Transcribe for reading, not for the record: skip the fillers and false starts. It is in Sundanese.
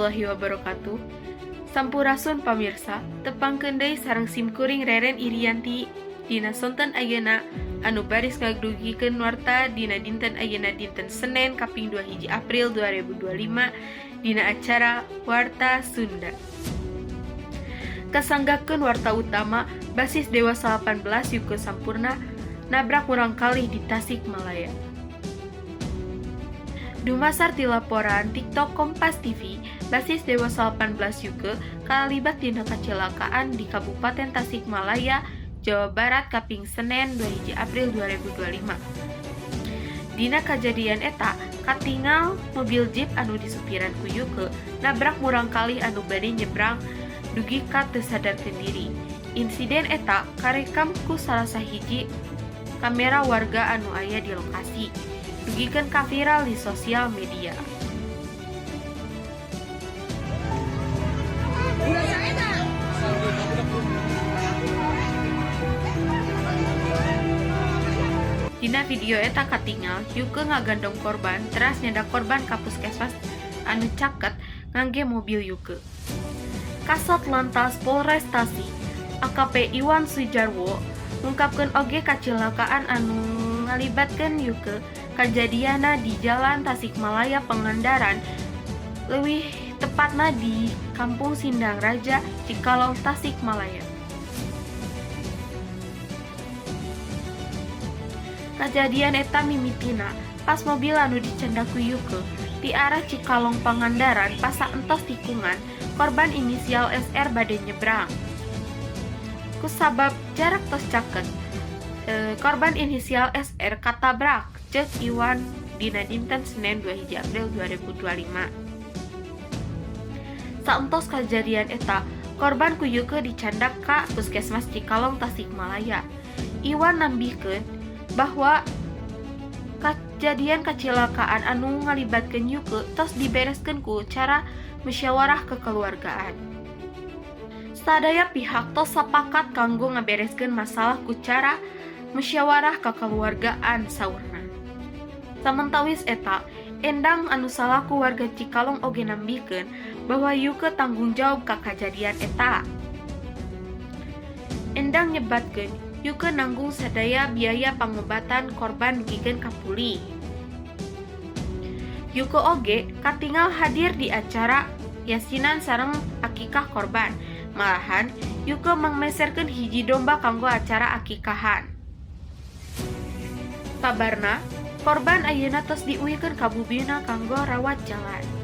warahmatullahi wabarakatuh. Sampurasun pamirsa, tepang kendai sareng simkuring Reren Irianti dina sonten ayeuna anu baris ngagdugikeun warta dina dinten ayeuna dinten Senen kaping 2 hiji April 2025 dina acara Warta Sunda. Kasanggakeun warta utama basis Dewasa 18 Yuke Sampurna nabrak urang kalih di Tasikmalaya. Dumasar ti laporan TikTok Kompas TV, basis Dewasa 18 Yuke kalibat dina kecelakaan di Kabupaten Tasikmalaya, Jawa Barat kaping Senen 2 hiji April 2025. Dina kejadian eta, katingal mobil jeep anu disupiran ku Yuke nabrak murang kalih anu bade nyebrang dugi ka teu sadarkeun diri. Insiden eta karekam ku salah sahiji kamera warga anu aya di lokasi. Dugikeun ka viral di sosial media. Dina video eta katingal, Yuke ngagandong korban, teras nyedak korban ka puskesmas anu caket ngangge mobil Yuke. Kasat Lantas Polres Tasik, AKP Iwan Sujarwo, ngungkapkeun oge kacelakaan anu ngalibatkeun Yuke kajadiana di Jalan Tasikmalaya Pangandaran, leuwih tepatna di Kampung Sindang Raja, Cikalong, Tasikmalaya. Kajadian eta mimitina pas mobil anu dicendak ku Yuke di arah Cikalong Pangandaran pasa entos tikungan, korban inisial SR bade nyebrang. Ku sabab jarak tos caket, korban inisial SR katabrak ceuk Iwan dina dinten Senen 2 hiji April 2025. Saentos kejadian eta, korban ku Yuke dicandak ka Puskesmas Cikalong Tasikmalaya. Iwan nambihkeun bahwa kejadian kecelakaan anu ngalibatkeun Yuke tos dibereskeun ku cara musyawarah kekeluargaan. Sadaya pihak tos sapakat kanggo ngabereskeun masalah ku cara musyawarah kekeluargaan saurna. Samentawis eta, Endang anu salaku warga Cikalong oge nambihkeun bahwa Yuke tanggung jawab ka kajadian eta. Endang nyebatkeun Yuke nanggung sadaya biaya pangobatan korban dugikeun ka pulih. Yuke oge katingal hadir di acara yasinan sareng akikah korban. Malahan Yuke mangmeserkeun hiji domba kanggo acara akikahan. Kabarna, korban ayeuna tos diuwihkeun ka bubina kanggo rawat jalan.